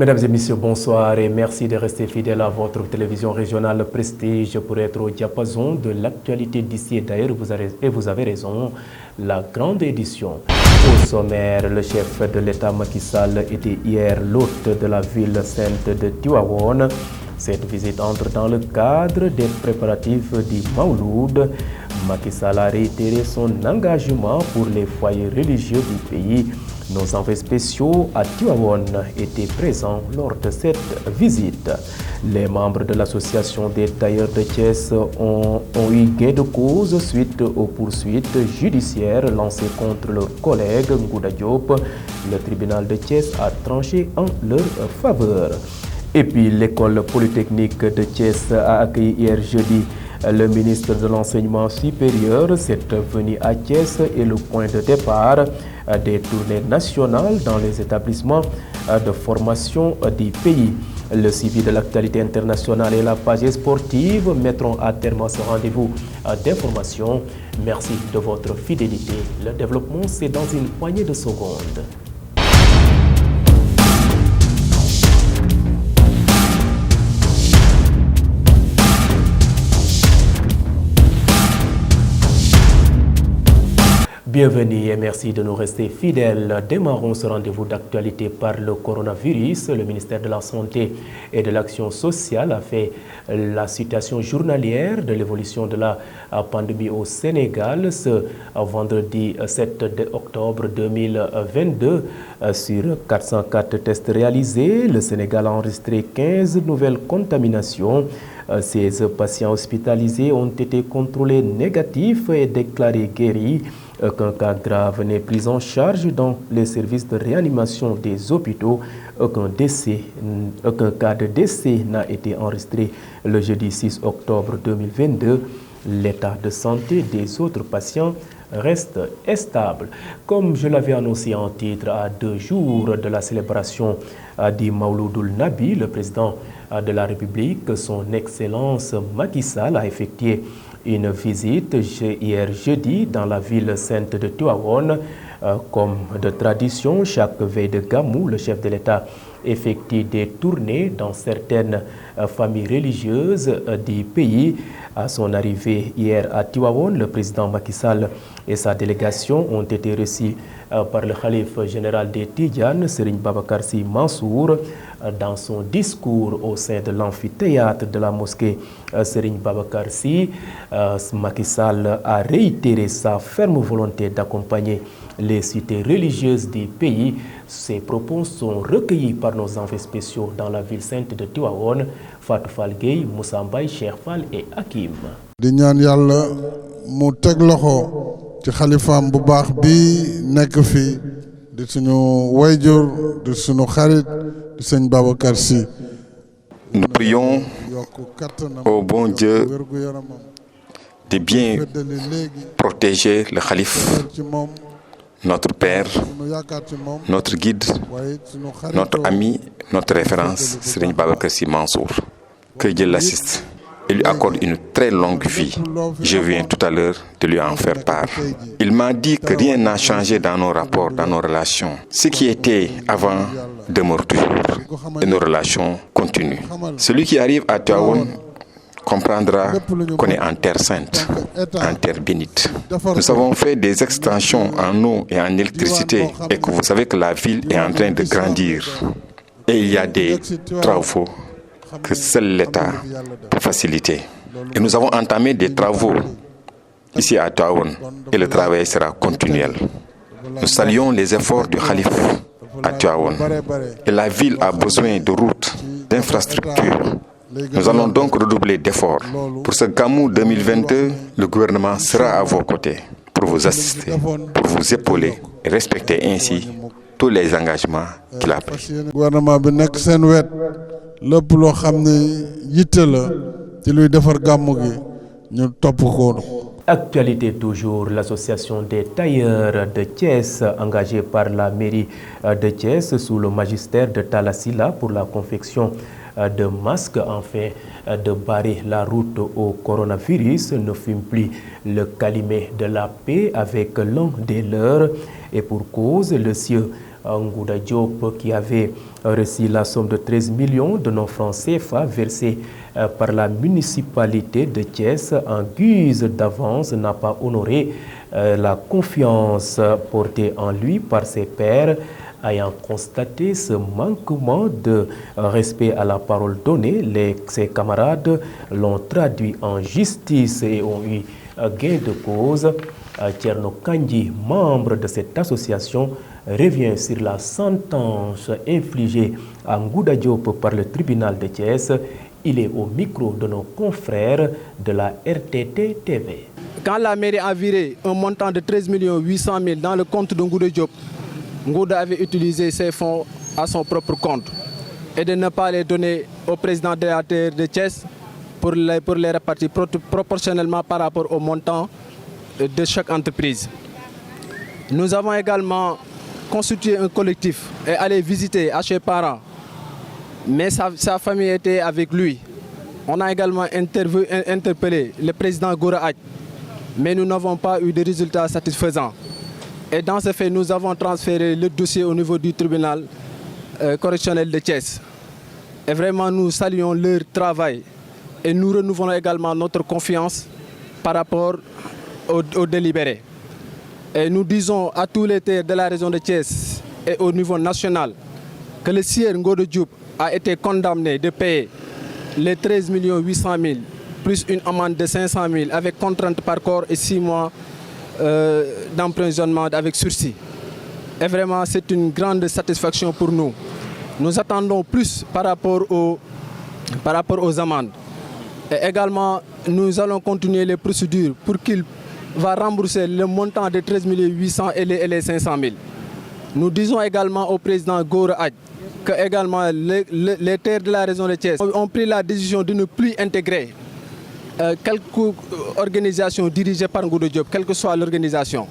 Mesdames et messieurs, bonsoir et merci de rester fidèles à votre télévision régionale Prestige pour être au diapason de l'actualité d'ici et d'ailleurs. Vous avez raison, la grande édition. Au sommaire, le chef de l'État Macky Sall était hier l'hôte de la ville sainte de Tivaouane. Cette visite entre dans le cadre des préparatifs du Mawloud. Macky Sall a réitéré son engagement pour les foyers religieux du pays. Nos envoyés spéciaux à Tivaouane étaient présents lors de cette visite. Les membres de l'association des tailleurs de Thiès ont eu gain de cause suite aux poursuites judiciaires lancées contre leurs collègues Ngouda Diop. Le tribunal de Thiès a tranché en leur faveur. Et puis l'école polytechnique de Thiès a accueilli hier jeudi le ministre de l'Enseignement supérieur. Cette venue à Thiès est le point de départ des tournées nationales dans les établissements de formation du pays. Le suivi de l'actualité internationale et la page sportive mettront à terme ce rendez-vous d'information. Merci de votre fidélité. Le développement, c'est dans une poignée de secondes. Bienvenue et merci de nous rester fidèles. Démarrons ce rendez-vous d'actualité par le coronavirus. Le ministère de la Santé et de l'Action sociale a fait la situation journalière de l'évolution de la pandémie au Sénégal ce vendredi 7 octobre 2022. Sur 404 tests réalisés, le Sénégal a enregistré 15 nouvelles contaminations. 16 patients hospitalisés ont été contrôlés négatifs et déclarés guéris. Aucun cas grave n'est pris en charge dans les services de réanimation des hôpitaux. Aucun cas de décès n'a été enregistré le jeudi 6 octobre 2022. L'état de santé des autres patients reste stable. Comme je l'avais annoncé en titre, à 2 jours de la célébration du Mawloudoul Nabi, le président de la République, son Excellence Macky Sall, a effectué une visite hier jeudi dans la ville sainte de Tivaouane. Comme de tradition, chaque veille de Gamou, le chef de l'État effectue des tournées dans certaines familles religieuses du pays. À son arrivée hier à Tivaouane, le président Macky Sall et sa délégation ont été reçus par le khalife général des Tidjanes, Serigne Babacar Sy Mansour. Dans son discours au sein de l'amphithéâtre de la mosquée Serigne Babacar Sy, Macky Sall a réitéré sa ferme volonté d'accompagner les cités religieuses du pays. Ces propos sont recueillis par nos envoyés spéciaux dans la ville sainte de Tivaouane, Fatou Fall Gueye, Moussa Mbaye, Cheikh Fall et Hakim. di ñaan yàlla mu teg loxo ci xalifaam bu baax bi nekk fi di suñu wayjur di suñu xarit di sëñ Babacar Sy. Nous prions au bon Dieu de bien protéger le khalife, notre père, notre guide, notre ami, notre référence, Serigne Babacar Sy Mansour. Que Dieu l'assiste et lui accorde une très longue vie. Je viens tout à l'heure de lui en faire part. Il m'a dit que rien n'a changé dans nos rapports, dans nos relations. Ce qui était avant demeure toujours et nos relations continuent. Celui qui arrive à Tivaouane comprendra qu'on est en terre sainte, en terre bénite. Nous avons fait des extensions en eau et en électricité et que vous savez que la ville est en train de grandir. Et il y a des travaux que seul l'État peut faciliter. Et nous avons entamé des travaux ici à Tivaouane et le travail sera continuel. Nous saluons les efforts du khalife à Tivaouane. Et la ville a besoin de routes, d'infrastructures. Nous allons donc redoubler d'efforts. Pour ce Gamou 2022, le gouvernement sera à vos côtés pour vous assister, pour vous épauler et respecter ainsi tous les engagements qu'il a pris. Actualité toujours, l'association des tailleurs de Thiès, engagée par la mairie de Thiès sous le magistère de Talla Sylla pour la confection de masques afin de barrer la route au coronavirus, ne fume plus le calumet de la paix avec l'un des leurs. Et pour cause, le sieur Ngouda Diop, qui avait reçu la somme de 13 millions de nos francs CFA versés par la municipalité de Thiès en guise d'avance, n'a pas honoré la confiance portée en lui par ses pairs. Ayant constaté ce manquement de respect à la parole donnée, ses camarades l'ont traduit en justice et ont eu gain de cause. Thierno Kandji, membre de cette association, revient sur la sentence infligée à Ngouda Diop par le tribunal de Thiès. Il est au micro de nos confrères de la RTT TV. Quand la mairie a viré un montant de 13 800 000 dans le compte de Ngouda Diop, Ngouda avait utilisé ses fonds à son propre compte et de ne pas les donner au président de la terre de Thiès pour les répartir proportionnellement par rapport au montant de chaque entreprise. Nous avons également constitué un collectif et allé visiter à ses parents, mais sa famille était avec lui. On a également interpellé le président Gora Hadj, mais nous n'avons pas eu de résultats satisfaisants. Et dans ce fait, nous avons transféré le dossier au niveau du tribunal correctionnel de Thiès. Et vraiment, nous saluons leur travail et nous renouvelons également notre confiance par rapport aux délibérés. Et nous disons à tous les terres de la région de Thiès et au niveau national que le sieur Ngouda Diop a été condamné de payer les 13 800 000 plus une amende de 500 000 avec contrainte par corps et 6 mois d'emprisonnement avec sursis. Et vraiment, c'est une grande satisfaction pour nous. Nous attendons plus par rapport aux amendes. Et également, nous allons continuer les procédures pour qu'il va rembourser le montant de 13 800 et les 500 000. Nous disons également au président Gora Hadj que également les terres de la région de Thiès ont pris la décision de ne plus intégrer quelques organisations dirigées par Ngouda Diop, quelle que soit l'organisation.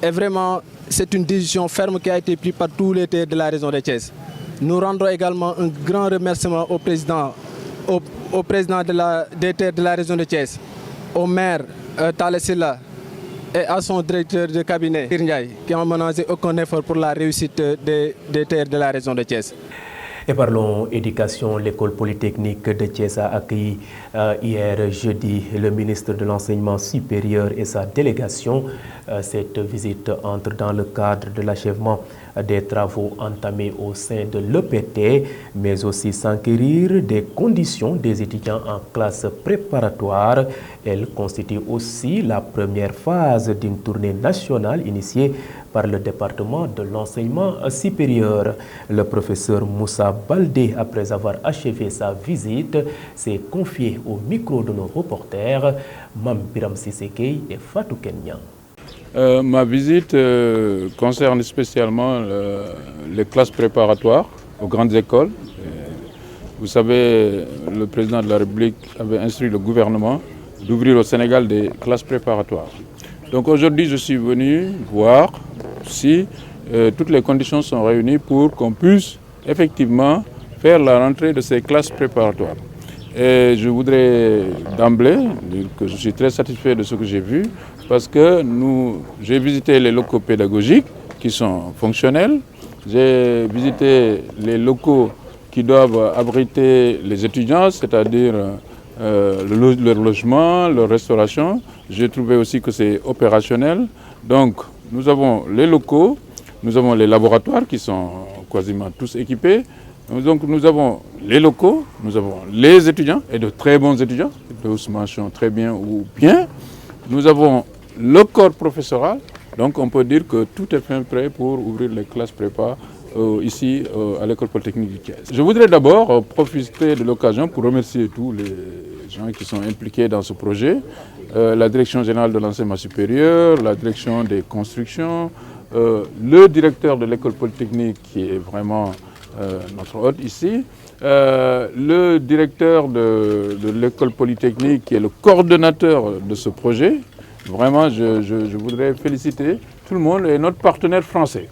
Et vraiment, c'est une décision ferme qui a été prise par tous les terres de la région de Thiès. Nous rendons également un grand remerciement au président des terres de la région de Thiès, au maire Talla Sylla et à son directeur de cabinet, Ndiaye, qui n'ont menacé aucun effort pour la réussite des terres de la région de Thiès. Et parlons éducation, l'école polytechnique de Thiès a accueilli hier jeudi le ministre de l'Enseignement supérieur et sa délégation. Cette visite entre dans le cadre de l'achèvement des travaux entamés au sein de l'EPT, mais aussi s'enquérir des conditions des étudiants en classe préparatoire. Elle constitue aussi la première phase d'une tournée nationale initiée par le département de l'enseignement supérieur. Le professeur Moussa Baldé, après avoir achevé sa visite, s'est confié au micro de nos reporters Mam Biram Sissekei et Fatou Kenyan. Ma visite concerne spécialement les classes préparatoires aux grandes écoles. Vous savez, le président de la République avait instruit le gouvernement d'ouvrir au Sénégal des classes préparatoires. Donc aujourd'hui, je suis venu voir si toutes les conditions sont réunies pour qu'on puisse effectivement faire la rentrée de ces classes préparatoires. Et je voudrais d'emblée dire que je suis très satisfait de ce que j'ai vu parce que j'ai visité les locaux pédagogiques qui sont fonctionnels, j'ai visité les locaux qui doivent abriter les étudiants, c'est-à-dire leur logement, leur restauration. J'ai trouvé aussi que c'est opérationnel. Donc nous avons les locaux, nous avons les laboratoires qui sont quasiment tous équipés. Donc nous avons les locaux, nous avons les étudiants et de très bons étudiants, tous mentionnent très bien ou bien. Nous avons le corps professoral, donc on peut dire que tout est fin prêt pour ouvrir les classes prépa ici à l'école polytechnique du Thiès. Je voudrais d'abord profiter de l'occasion pour remercier tous les gens qui sont impliqués dans ce projet, la direction générale de l'enseignement supérieur, la direction des constructions, le directeur de l'école polytechnique qui est vraiment notre hôte ici, le directeur de l'école polytechnique qui est le coordonnateur de ce projet. Vraiment, je voudrais féliciter tout le monde et notre partenaire français.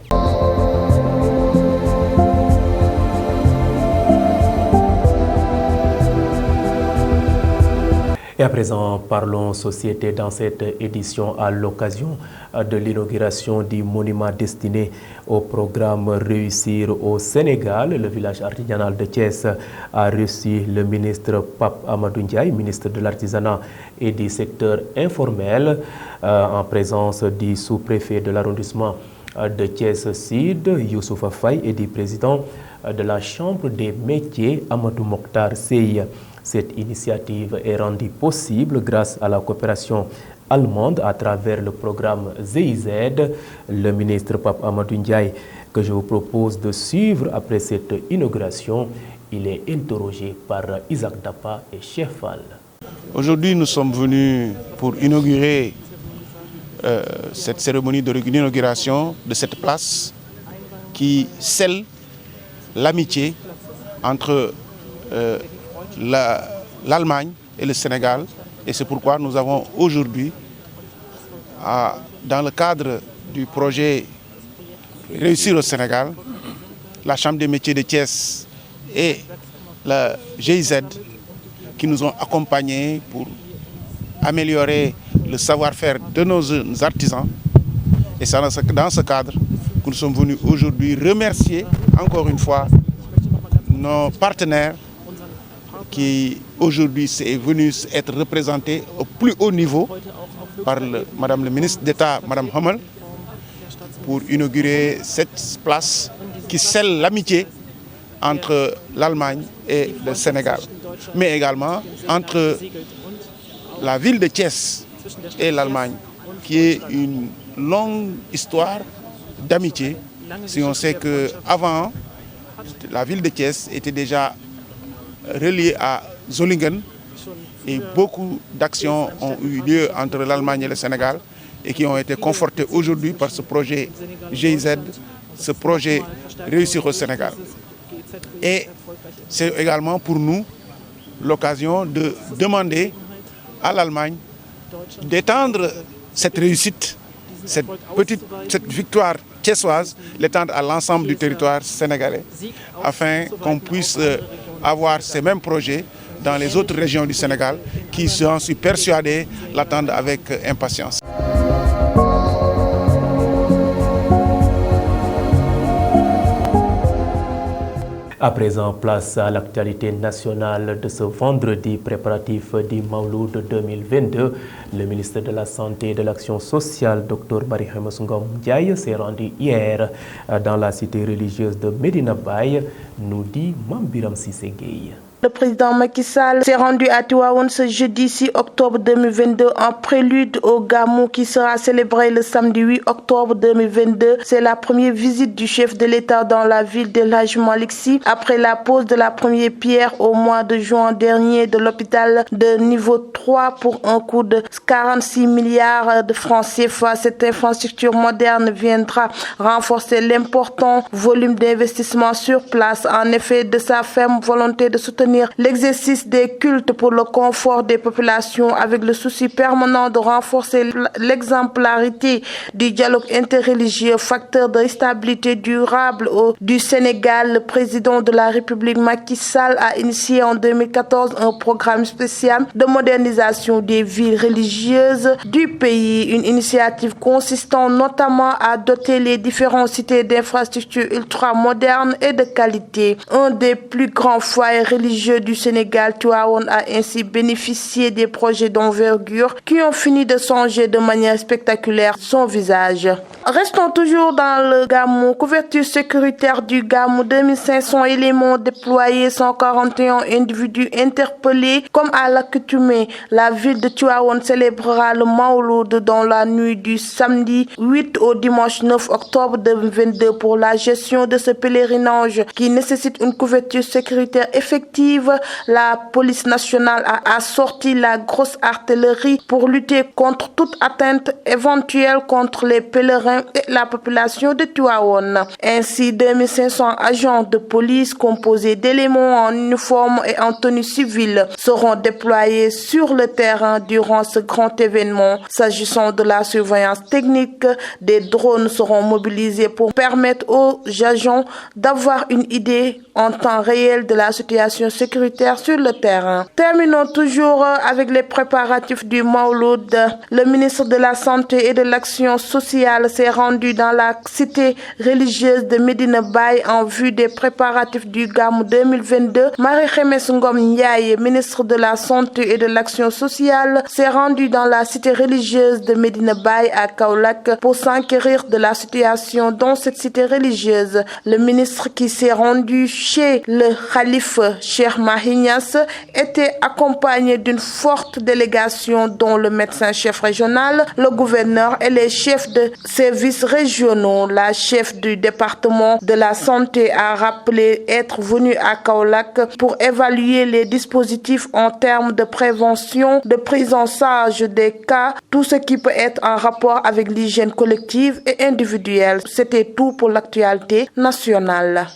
Et à présent, parlons société dans cette édition à l'occasion de l'inauguration du monument destiné au programme Réussir au Sénégal. Le village artisanal de Thiès a reçu le ministre Pape Amadou Ndiaye, ministre de l'Artisanat et du secteur informel, en présence du sous-préfet de l'arrondissement de Thiès Sud, Youssoufa Faye, et du président de la Chambre des métiers, Amadou Mokhtar Seye. Cette initiative est rendue possible grâce à la coopération allemande à travers le programme GIZ. Le ministre Pape Amadou Ndiaye, que je vous propose de suivre après cette inauguration, il est interrogé par Isaac Dapa et Chefal. Aujourd'hui, nous sommes venus pour inaugurer cette cérémonie d'inauguration de cette place qui scelle l'amitié entre l'Allemagne et le Sénégal. Et c'est pourquoi nous avons aujourd'hui, dans le cadre du projet Réussir au Sénégal, la Chambre des métiers de Thiès et la GIZ qui nous ont accompagnés pour améliorer le savoir-faire de nos artisans. Et c'est dans ce cadre que nous sommes venus aujourd'hui remercier encore une fois nos partenaires qui aujourd'hui est venu être représenté au plus haut niveau par Madame le ministre d'État, Madame Hummel, pour inaugurer cette place qui scelle l'amitié entre l'Allemagne et le Sénégal, mais également entre la ville de Thiès et l'Allemagne, qui est une longue histoire d'amitié. Si on sait qu'avant, la ville de Thiès était déjà reliée à Zolingen et beaucoup d'actions ont eu lieu entre l'Allemagne et le Sénégal et qui ont été confortées aujourd'hui par ce projet GIZ, ce projet Réussir au Sénégal. Et c'est également pour nous l'occasion de demander à l'Allemagne d'étendre cette réussite, cette victoire thiessoise, l'étendre à l'ensemble du territoire sénégalais, afin qu'on puisse avoir ces mêmes projets dans les autres régions du Sénégal qui, j'en suis persuadé, l'attendent avec impatience. À présent, place à l'actualité nationale de ce vendredi préparatif du Mawlud 2022. Le ministre de la Santé et de l'Action sociale, Dr Barihama Ngom Ndiaye, s'est rendu hier dans la cité religieuse de Medina Baye, nous dit Mambiram Sissé-Gueye. Le président Macky Sall s'est rendu à Tivaouane ce jeudi 6 octobre 2022 en prélude au Gamou qui sera célébré le samedi 8 octobre 2022. C'est la première visite du chef de l'État dans la ville de El Hadji Malick Sy après la pose de la première pierre au mois de juin dernier de l'hôpital de niveau 3 pour un coût de 46 milliards de francs CFA. Cette infrastructure moderne viendra renforcer l'important volume d'investissement sur place. En effet, de sa ferme volonté de soutenir l'exercice des cultes pour le confort des populations avec le souci permanent de renforcer l'exemplarité du dialogue interreligieux, facteur de stabilité durable du Sénégal. Le président de la République Macky Sall a initié en 2014 un programme spécial de modernisation des villes religieuses du pays, une initiative consistant notamment à doter les différentes cités d'infrastructures ultra-modernes et de qualité. Un des plus grands foyers religieux du Sénégal, Tivaouane, a ainsi bénéficié des projets d'envergure qui ont fini de changer de manière spectaculaire son visage. Restons toujours dans le Gamou. Couverture sécuritaire du Gamou, 2500 éléments déployés, 141 individus interpellés. Comme à l'accoutumée, la ville de Tivaouane célébrera le Mawlud dans la nuit du samedi 8 au dimanche 9 octobre 2022 pour la gestion de ce pèlerinage qui nécessite une couverture sécuritaire effective. La police nationale a assorti la grosse artillerie pour lutter contre toute atteinte éventuelle contre les pèlerins et la population de Tivaouane. Ainsi, 2500 agents de police composés d'éléments en uniforme et en tenue civile seront déployés sur le terrain durant ce grand événement. S'agissant de la surveillance technique, des drones seront mobilisés pour permettre aux agents d'avoir une idée en temps réel de la situation sécuritaire sur le terrain. Terminons toujours avec les préparatifs du Mawlud. Le ministre de la Santé et de l'Action sociale s'est rendu dans la cité religieuse de Medina Baye en vue des préparatifs du Gamou 2022. Marie-Khemesse Ngom Ndiaye, ministre de la Santé et de l'Action sociale, s'est rendu dans la cité religieuse de Medina Baye à Kaolack pour s'enquérir de la situation dans cette cité religieuse. Le ministre qui s'est rendu chez le Khalife Cheikh Mahi Niasse était accompagné d'une forte délégation dont le médecin-chef régional, le gouverneur et les chefs de services régionaux. La chef du département de la santé a rappelé être venue à Kaolack pour évaluer les dispositifs en termes de prévention, de prise en charge des cas, tout ce qui peut être en rapport avec l'hygiène collective et individuelle. C'était tout pour l'actualité nationale.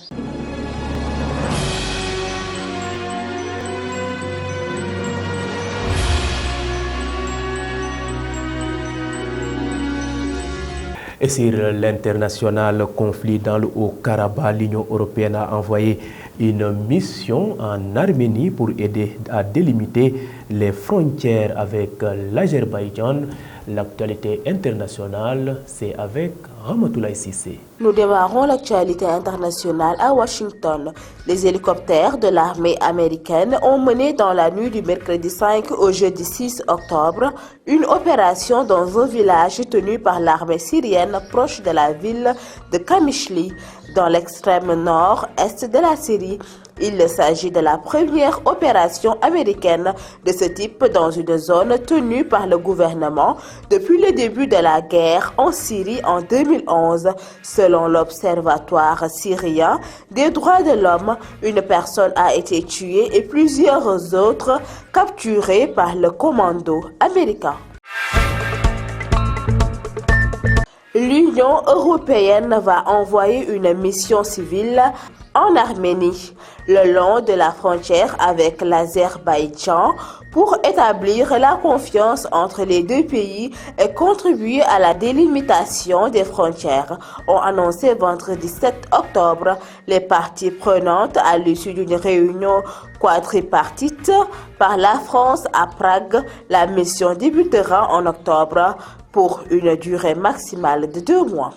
Et sur l'international conflit dans le Haut-Karabakh, l'Union européenne a envoyé une mission en Arménie pour aider à délimiter les frontières avec l'Azerbaïdjan. L'actualité internationale, c'est avec Ramatoulaye Sissé. Nous démarrons l'actualité internationale à Washington. Les hélicoptères de l'armée américaine ont mené dans la nuit du mercredi 5 au jeudi 6 octobre une opération dans un village tenu par l'armée syrienne proche de la ville de Kamishli, dans l'extrême nord-est de la Syrie. Il s'agit de la première opération américaine de ce type dans une zone tenue par le gouvernement depuis le début de la guerre en Syrie en 2011. Selon l'Observatoire syrien des droits de l'homme, une personne a été tuée et plusieurs autres capturées par le commando américain. L'Union européenne va envoyer une mission civile en Arménie, le long de la frontière avec l'Azerbaïdjan, pour établir la confiance entre les deux pays et contribuer à la délimitation des frontières, ont annoncé vendredi 7 octobre les parties prenantes à l'issue d'une réunion quadripartite par la France à Prague. La mission débutera en octobre pour une durée maximale de 2 mois.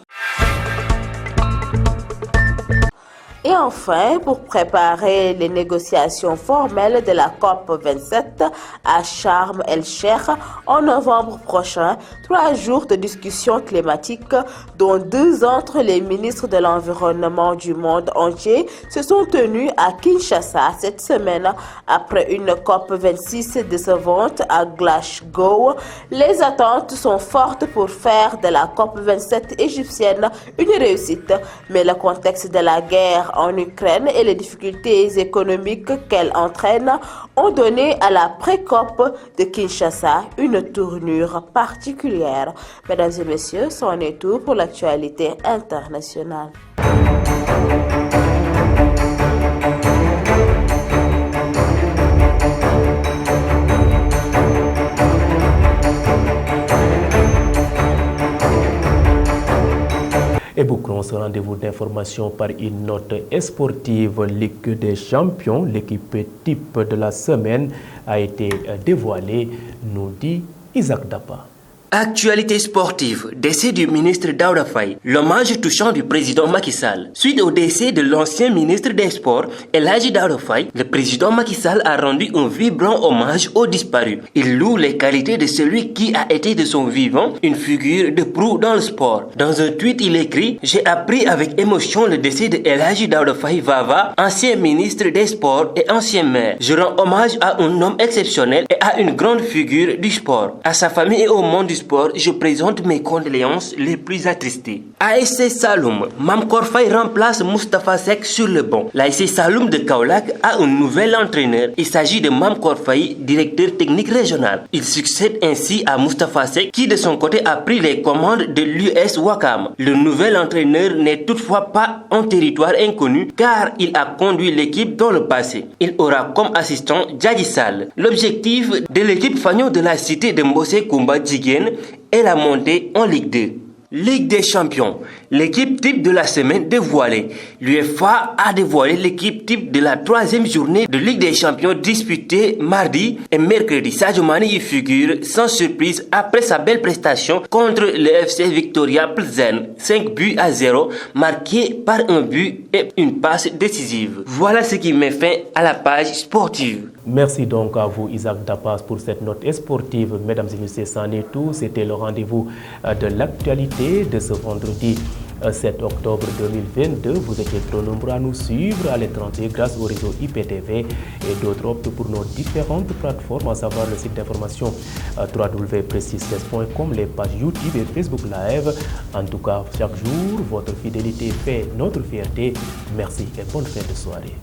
Et enfin, pour préparer les négociations formelles de la COP27 à Sharm el-Sheikh en novembre prochain, 3 jours de discussions climatiques, dont 2 entre les ministres de l'environnement du monde entier, se sont tenus à Kinshasa cette semaine. Après une COP26 décevante à Glasgow, les attentes sont fortes pour faire de la COP27 égyptienne une réussite. Mais le contexte de la guerre en Ukraine et les difficultés économiques qu'elle entraîne ont donné à la pré-COP de Kinshasa une tournure particulière. Mesdames et messieurs, c'en est tout pour l'actualité internationale. Et bouclons ce rendez-vous d'information par une note sportive. Ligue des champions, l'équipe type de la semaine a été dévoilée, nous dit Isaac Dapa. Actualité sportive, décès du ministre Daouda Faye, l'hommage touchant du président Macky Sall. Suite au décès de l'ancien ministre des Sports, El Hadji Daouda Faye, le président Macky Sall a rendu un vibrant hommage aux disparus. Il loue les qualités de celui qui a été de son vivant une figure de proue dans le sport. Dans un tweet, il écrit « J'ai appris avec émotion le décès de El Hadji Daouda Faye Vava, ancien ministre des Sports et ancien maire. Je rends hommage à un homme exceptionnel et à une grande figure du sport. À sa famille et au monde du sport, je présente mes condoléances les plus attristées. ASC Saloum, Mamkor Faye remplace Moustapha Seck sur le banc. L'ASC Saloum de Kaolack a un nouvel entraîneur. Il s'agit de Mamkor Faye, directeur technique régional. Il succède ainsi à Moustapha Seck qui de son côté a pris les commandes de l'US Ouakam. Le nouvel entraîneur n'est toutefois pas en territoire inconnu car il a conduit l'équipe dans le passé. Il aura comme assistant Djadji Sall. L'objectif de l'équipe fagnon de la cité de Mbossé Koumba Djiguen est la montée en Ligue 2. Ligue des champions, l'équipe type de la semaine dévoilée. L'UEFA a dévoilé l'équipe type de la 3e journée de Ligue des champions disputée mardi et mercredi. Sadio Mané y figure sans surprise après sa belle prestation contre le FC Victoria Plzen. 5-0, marqué par un but et une passe décisive. Voilà ce qui met fin à la page sportive. Merci donc à vous Isaac Dapas pour cette note sportive. Mesdames et messieurs, c'en est tout. C'était le rendez-vous de l'actualité de ce vendredi 7 octobre 2022. Vous étiez trop nombreux à nous suivre à l'étranger grâce au réseau IPTV et d'autres optent pour nos différentes plateformes, à savoir le site d'information www.precises.com, les pages YouTube et Facebook Live. En tout cas, chaque jour, votre fidélité fait notre fierté. Merci et bonne fin de soirée.